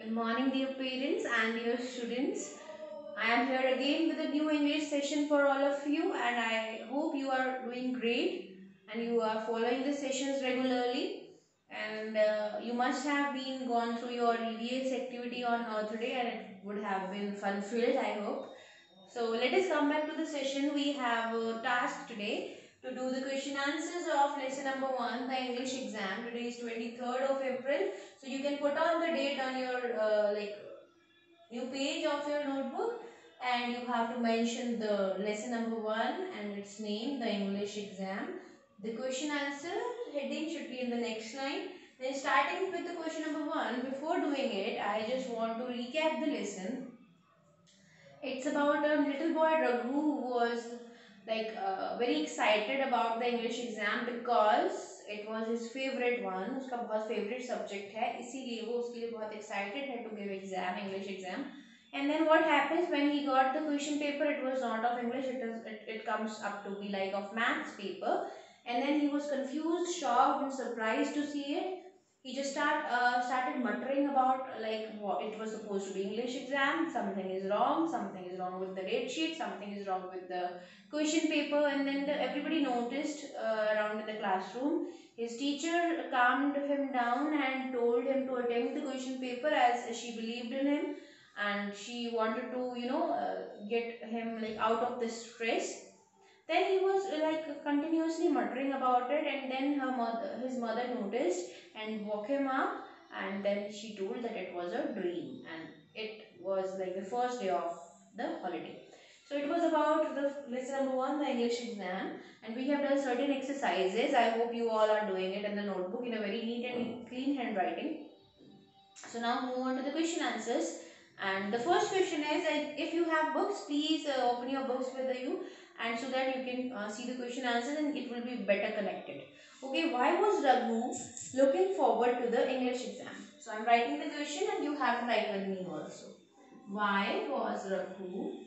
Good morning, dear parents and dear students. I am here again with a new English session for all of you, and I hope you are doing great and you are following the sessions regularly. And you must have been gone through your EVS activity on today, and it would have been fun filled, I hope. So let us come back to the session. We have a task today to do the question answers of lesson number 1, the English exam. Today is 23rd of April. So you can put on the date on your new page of your notebook, and you have to mention the lesson number 1 and its name, the English exam. The question answer heading should be in the next line. Then starting with the question number 1, before doing it, I just want to recap the lesson. It's about a little boy Raghu who was very excited about the English exam because it was his favorite one. उसका बहुत favorite subject है, इसीलिए वो उसके लिए बहुत excited है to give exam, English exam. And then what happens when he got the question paper? It was not of English. It comes up to be like of maths paper. And then he was confused, shocked, and surprised to see it. He just started muttering about like what it was supposed to be English exam. Something is wrong. Something is wrong with the date sheet. Something is wrong with the question paper. And then everybody noticed around in the classroom. His teacher calmed him down and told him to attempt the question paper as she believed in him, and she wanted to get him like out of the stress. Then he was like continuously muttering about it, and then his mother noticed and woke him up, and then she told that it was a dream, and it was like the first day of the holiday. So it was about the lesson number 1, the English exam, and we have done certain exercises. I hope you all are doing it in the notebook in a very neat and clean handwriting. So now move on to the question answers. And the first question is, if you have books, please open your books with you, and so that you can see the question answers and it will be better connected. Okay, why was Raghu looking forward to the English exam? So I am writing the question and you have to write with me also. Why was Raghu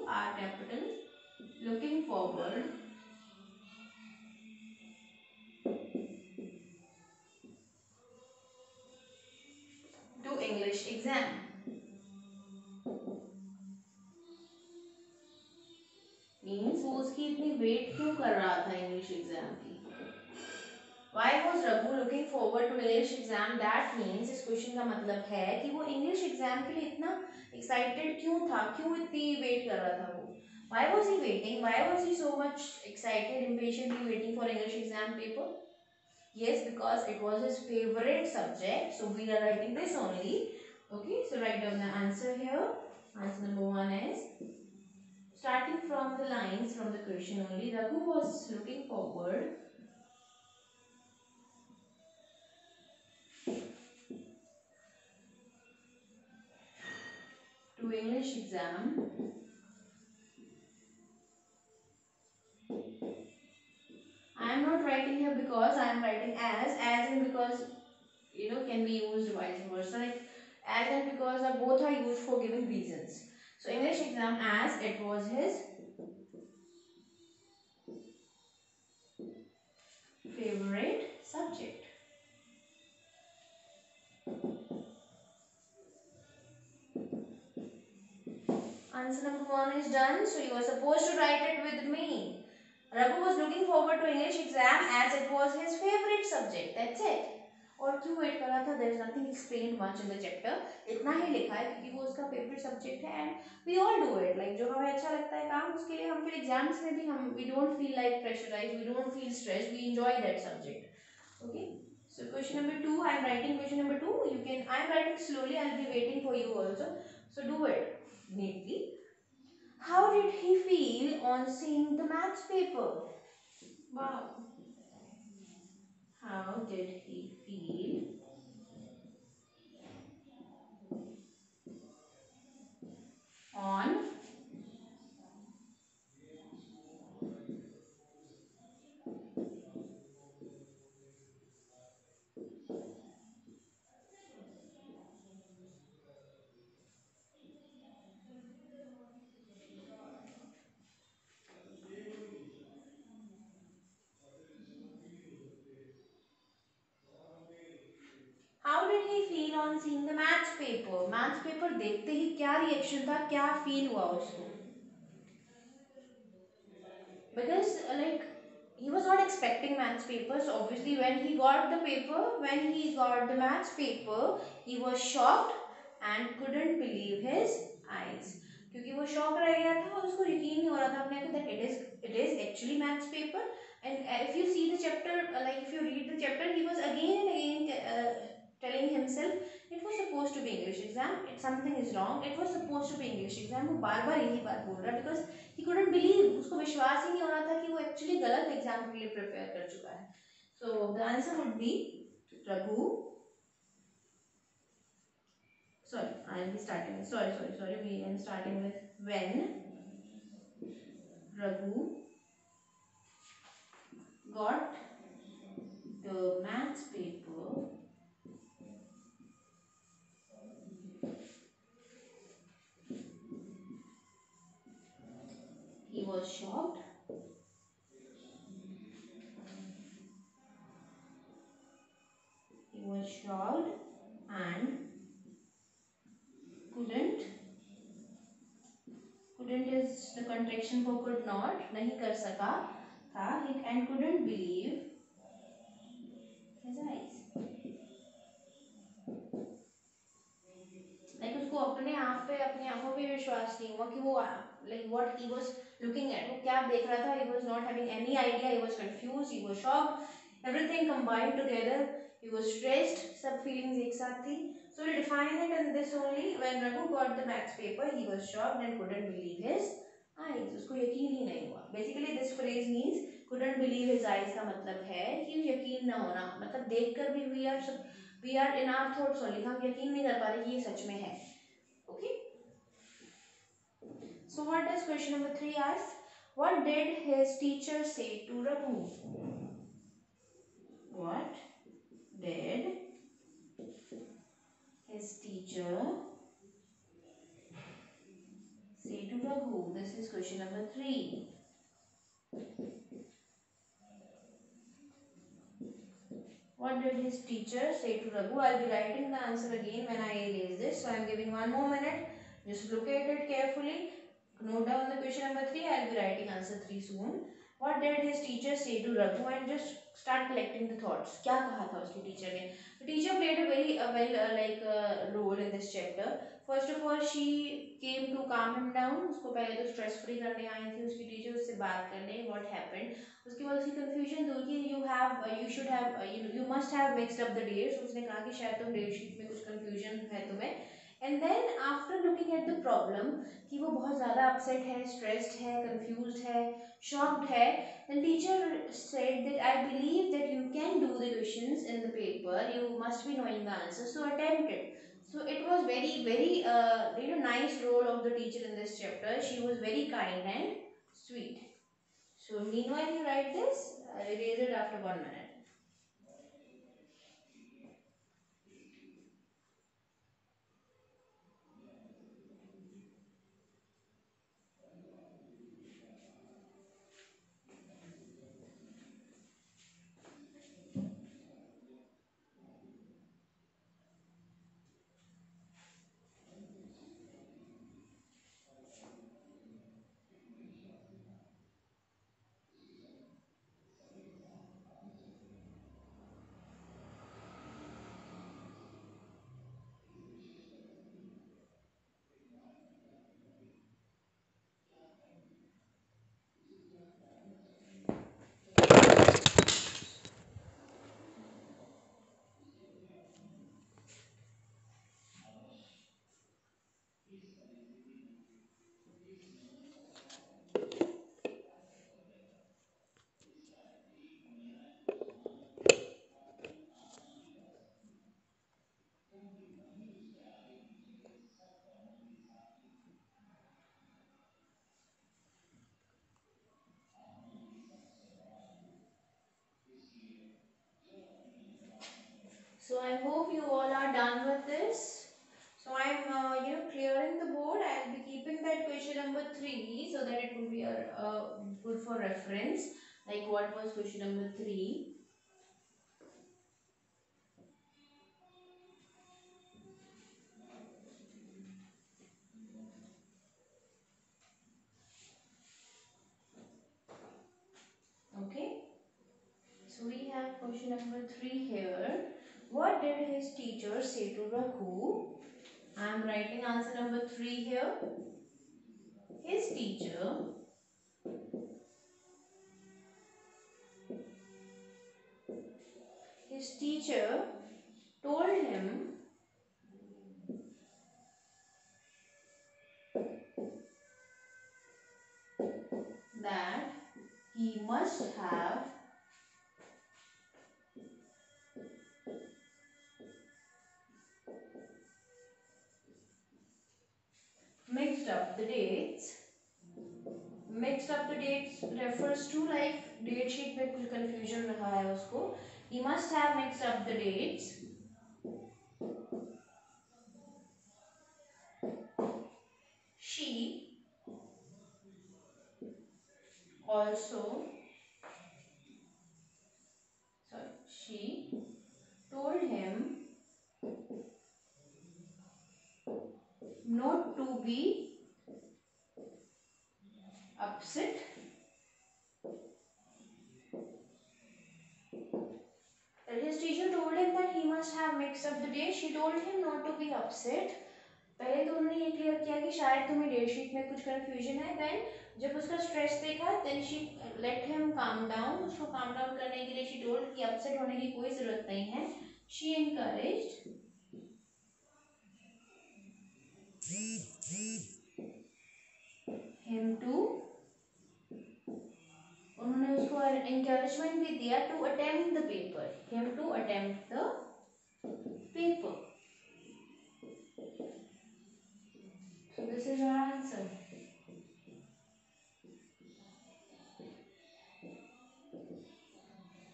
R capital, looking forward to English exam? Means वो उसकी इतनी wait क्यों कर रहा था English exam की? Why was Raghu looking forward to English exam? That means इस question का मतलब है कि वो इंग्लिश एग्जाम के लिए इतना एक्साइटेड क्यों था, क्यों इतनी वेट कर रहा था वो? Why was he waiting? Why was he so much excited, impatiently waiting for English exam paper? Yes, because it was his favorite subject. So we are writing this only. Okay, so write down the answer here. Answer number 1 is, starting from the lines from the question only, Raghu was looking forward to English exam. I am not writing here because I am writing as in because can be used vice versa, like as and because are both are used for giving reasons. So English exam as it was his favorite subject. Answer number 1 is done. So you are supposed to write it with me. Raghu was looking forward to English exam as it was his favorite subject. That's it. और क्यों wait कर रहा था? There is nothing explained much in the chapter. इतना ही लिखा है क्योंकि वो उसका फेवरेट सब्जेक्ट है, and we all do it. Like जो हमें अच्छा लगता है काम, उसके लिए हम फिर एग्जाम्स में भी हम we don't feel like pressurise, we don't feel stress, we enjoy that subject. Okay, so question number 2, I am writing question number 2. I am writing slowly, I will be waiting for you also. So do it neatly. How did he feel on seeing the maths paper? Wow. How did he feel on maths paper देखते ही क्या reaction था, क्या feel हुआ उसको? Because like he was not expecting maths papers. Obviously when he got the paper, when he got the maths paper, he was shocked and couldn't believe his eyes. क्योंकि वो shock रह गया था और उसको यकीन नहीं हो रहा था अपने आप that it is actually maths paper. And if you see the chapter, like if you read the chapter, he was again and again telling himself it was supposed to be English exam, something is wrong, it was supposed to be English exam. वो बार बार यही बात बोल रहा है because he couldn't believe, उसको विश्वास ही नहीं हो रहा था कि वो एक्चुअली गलत एग्जाम के लिए प्रिपेयर कर चुका है. So the answer would be Raghu. Sorry, I am starting with, sorry, we am starting with when Raghu got the maths paper, he was shocked, and couldn't. Couldn't is the contraction for could not, नहीं कर सका था, and couldn't believe his eyes. Like उसको अपने आप पे, अपनी आंखों पे विश्वास नहीं हुआ कि वो like what he was looking at, वो क्या देख रहा था. He was not having any idea, he was confused, he was shocked, everything combined together. He was stressed, सब feelings एक साथ थी. So we'll define it in this only. When Raghu got the maths paper, he was shocked and couldn't believe his eyes. उसको यकीन ही नहीं हुआ. Basically this phrase means couldn't believe his eyes का मतलब है कि यकीन न होना, मतलब देखकर भी we are in our thoughts only, हम यकीन नहीं कर पा रहे कि ये सच में है. Okay, so what does question number 3 ask? What did his teacher say to Raghu? What did his teacher say to Raghu? This is question number 3. What did his teacher say to Raghu? I'll be writing the answer again when I erase this, so I'm giving one more minute. Just look at it carefully. Note down the question number 3. I'll be writing answer 3 soon. What did his teacher say to Raghu? And just start collecting the thoughts. क्या कहा था उसकी teacher ने? The teacher played a very role in this chapter. First of all, she came to calm him down. उसको पहले तो stress free करने आई थी उसकी टीचर, उससे बात करने. What happened? उसके बाद उसकी confusion दूर की. You must have mixed up the dates. उसने कहा कि शायद तुम date sheet में कुछ confusion है तुम्हें. And then after looking at the problem कि वो बहुत ज़्यादा upset है, stressed है, confused है, shocked है, then teacher said that I believe that you can do the questions in the paper. You must be knowing the answer, so attempt it. So it was very nice role of the teacher in this chapter. She was very kind and sweet. So meanwhile you write this. I'll erase it after 1 minute. So I hope you all are done with this. So I'm clearing the board. I'll be keeping that question number 3 so that it will be good for reference. Like what was question number 3? question number 3 here. What did his teacher say to Raghu? I am writing answer number 3 here. His teacher told him that he must have mixed up the dates. Mixed up the dates refers to like date sheet में कुछ confusion रहा है उसको. He must have mixed up the dates. She also she told him not to be upset. His teacher told him that he must have mixed up the dates. She told him not to be upset. पहले तो उन्होंने ये clear किया कि शायद तुम्हें date sheet में कुछ कंफ्यूजन है. देन जब उसका स्ट्रेस देखा then she let him calm down. उसको काम डाउन करने के लिए शी टोल्ड कि अपसेट होने की कोई जरूरत नहीं है. She encouraged him to. उन्होंने उसको एनकरेजमेंट भी दिया to attempt the paper. Him to attempt the paper. So this is our answer.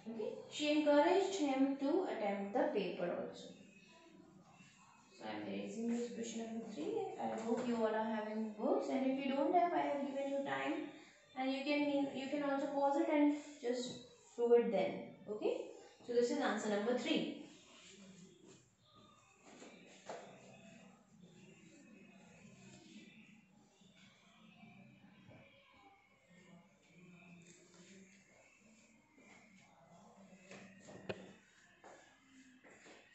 Okay. She encouraged him to attempt the paper also. So I am erasing this question number 3. I hope you all are having books, and if you don't have, I have given you time, and you can also pause it and just do it then. Okay. So this is answer number 3.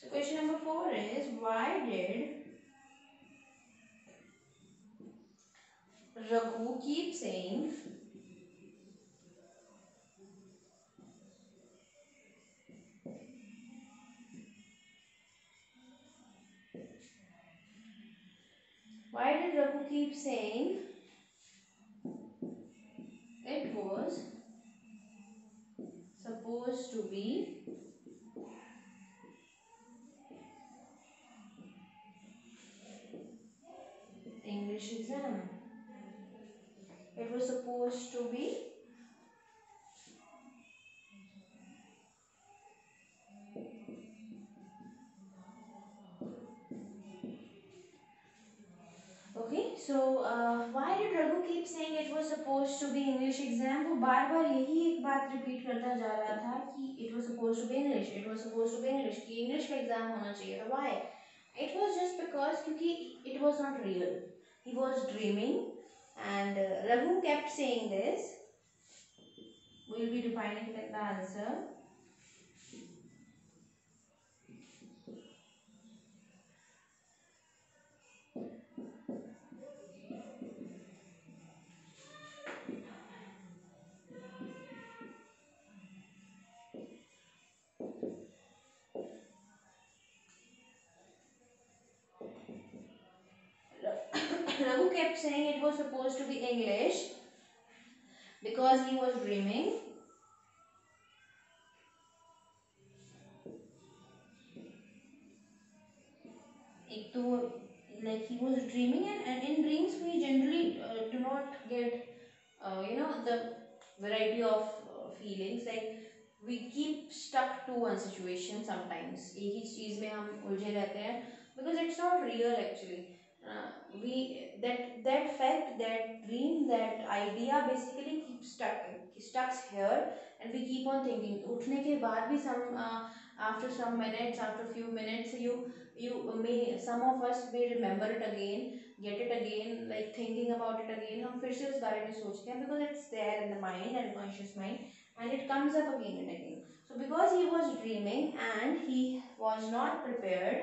So question number 4 is, why did Raghu keep saying it was supposed to be English exam? It was supposed to be okay. So why did Raghu keep saying it was supposed to be English exam? वो बार बार यही एक बात repeat करता जा रहा था कि it was supposed to be English, it was supposed to be English, कि English का एग्जाम होना चाहिए था. Why? It was just because क्योंकि it was not real. He was dreaming, and Raghu kept saying this. We will be defining the answer. Raghu kept saying it was supposed to be English because he was dreaming. एक तो like he was dreaming, and in dreams we generally do not get the variety of feelings. Like we keep stuck to one situation sometimes. एक ही चीज में हम उलझे रहते हैं because it's not real actually. We that fact, that dream, that idea basically keeps stuck here, and we keep on thinking. उठने के बाद भी after some minutes, after few minutes, you may, some of us may remember it again, get it again, like thinking about it again. हम फिर से उस बारे में सोचते हैं because it's there in the mind and conscious mind, and it comes up again and again. So because he was dreaming and he was not prepared,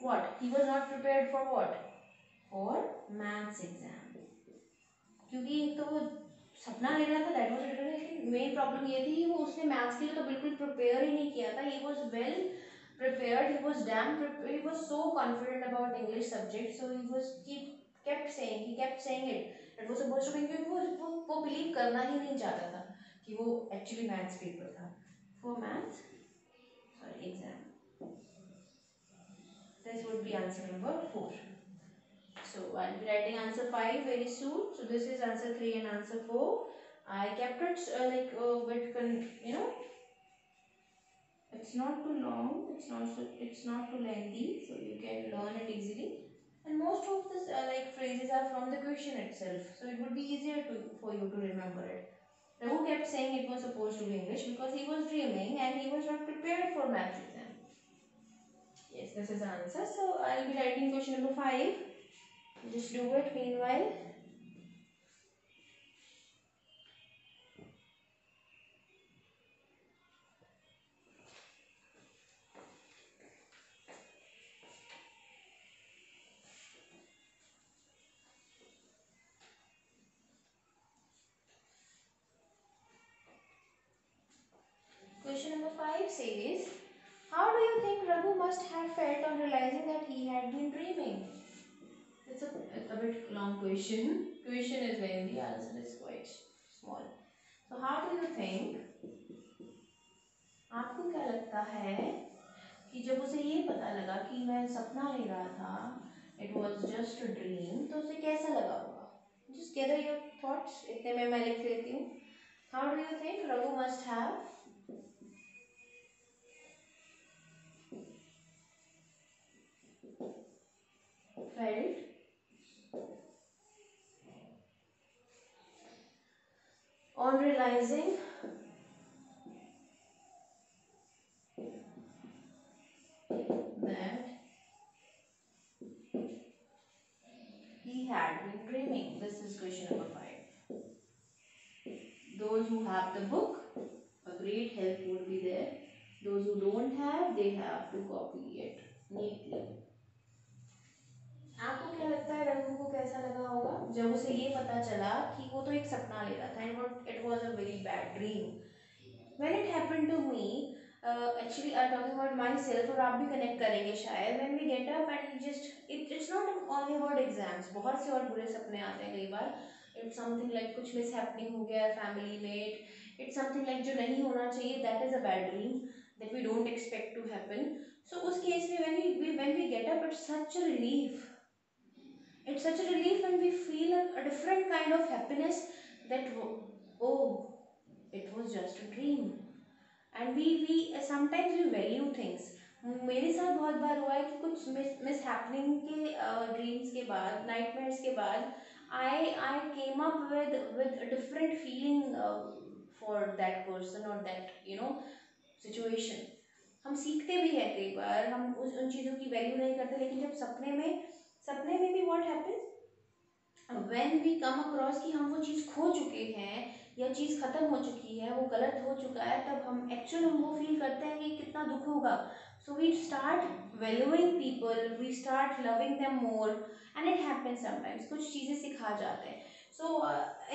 what? He was not prepared for what? For maths exam. क्योंकि एक तो वो सपना ले रहा था, that was written, लेकिन main problem ये थी वो उसने मैथ्स के लिए तो बिल्कुल प्रिपेयर ही नहीं किया था. He was well prepared, he was damn prepared, he was so confident about English subject, so he kept saying it, it was supposed to be, क्योंकि वो बिलीव करना ही नहीं चाहता था कि वो एक्चुअली मैथ्स पेपर था. For maths, sorry, exam. This would be answer number 4. So I'll be writing answer 5 very soon. So this is answer 3 and answer 4. I kept it you know, it's not too long, it's not too lengthy, so you can learn it easily. And most of this phrases are from the question itself, so it would be easier for you to remember it. Raghu kept saying it was supposed to be English because he was dreaming and he was not prepared for maths exam. Yes, this is the answer. So I'll be writing question number 5. Just do it meanwhile. Question number 5 says, how do you think Raghu must have felt on realizing that he had been dreaming? It's a bit long question. Question is lengthy, answer is quite small. So how do you think, आपको क्या लगता है कि जब उसे ये पता लगा कि मैं सपना ले रहा था, it was just a dream, तो उसे कैसा लगा होगा? Just gather your thoughts. इतने में मैं लिख लेती हूँ. How do you think Raghu must have felt on realizing that he had been dreaming? This is question number 5. Those who have the book, a great help would be there. Those who don't have, they have to copy it neatly. आपको क्या लगता है रघु को कैसा लगा होगा जब उसे ये पता चला कि वो तो एक सपना ले रहा था, and it was a very bad dream. When it happened to me, actually I talking about myself, और आप भी कनेक्ट करेंगे शायद. When we get up and just it's not only about exams, बहुत से और बुरे सपने आते हैं कई बार. इट्स समथिंग लाइक कुछ मिस हैपनिंग हो गया फैमिली में, इट्स समथिंग लाइक जो नहीं होना चाहिए, that is a bad dream that we don't expect to happen. So उस केस में when we get up, it's such a relief. It's such a relief when we feel a different kind of happiness that, oh, it was just a dream. And we sometimes we value things. मेरे साथ बहुत बार हुआ है कि कुछ miss happening के dreams के बाद, नाइटमेयर्स के बाद, I came up with a different feeling for that person or that situation. हम सीखते भी हैं कई बार, हम उन चीज़ों की वैल्यू नहीं करते, लेकिन जब सपने में भी what happens when we come across कि हम वो चीज़ खो चुके हैं या चीज़ खत्म हो चुकी है, वो गलत हो चुका है, तब हम वो फील करते हैं कि कितना दुख होगा. So we start valuing people, we start loving them more, and it happens sometimes. कुछ चीज़ें सिखा जाते हैं. सो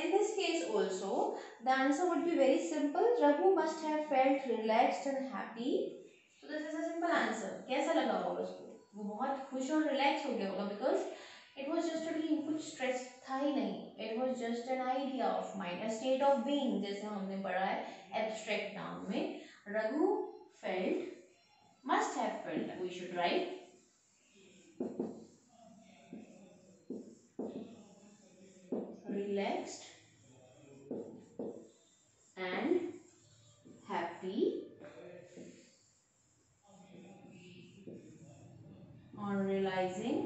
in this case also, the answer would be very simple. Raghu must have felt relaxed and happy. So this is a simple answer. कैसा लगा होगा उसको? वो बहुत खुश और रिलैक्स हो गया होगा, because it was just a dream. कुछ स्ट्रेस था ही नहीं. It was just an idea of mind, a state of being, जैसे हमने पढ़ा है एब्स्ट्रैक्ट नाउन में. Raghu felt, must have felt, we should write relaxed and happy on realizing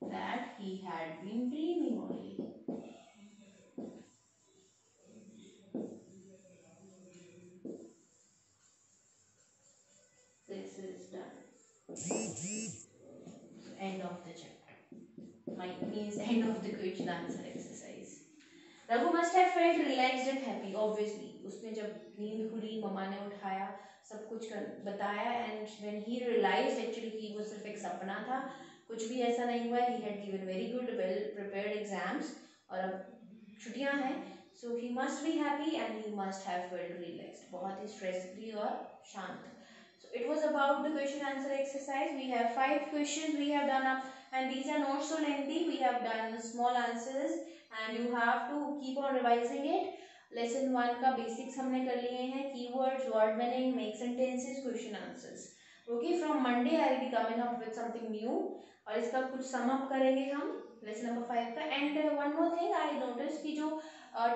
that he had been dreaming only. Question answer exercise. Raghu must have felt relaxed and happy, obviously. उसने जब नींद खुली, मम्मा ने उठाया, सब कुछ कर बताया, and when he realized actually कि वो सिर्फ एक सपना था, कुछ भी ऐसा नहीं हुआ, he had given very good, well prepared exams, और अब छुट्टियां हैं, so he must be happy and he must have felt relaxed, बहुत ही स्ट्रेस फ्री और शांत। So it was about the question answer exercise. We have 5 questions we have done up, and these are not so lengthy. We have done small answers and you have to keep on revising it. Lesson 1 का basics हमने कर लिए हैं, keywords, word meaning, make sentences, question answers. Okay, from Monday I will be coming up with something new और इसका कुछ sum up करेंगे हम lesson number 5 का। And one more thing I noticed कि जो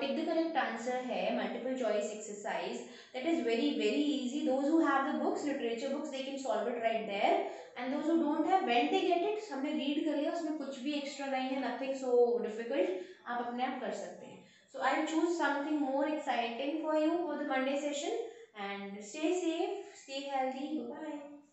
take the correct answer है multiple choice exercise, that is very very easy. Those who have the books, literature books, they can solve it right there, and those who don't have, when they get it, हमने read कर लिया, उसमें कुछ भी extra नहीं है, nothing so difficult, आप अपने आप कर सकते हैं। So I'll choose something more exciting for you for the Monday session, and stay safe, stay healthy, bye bye.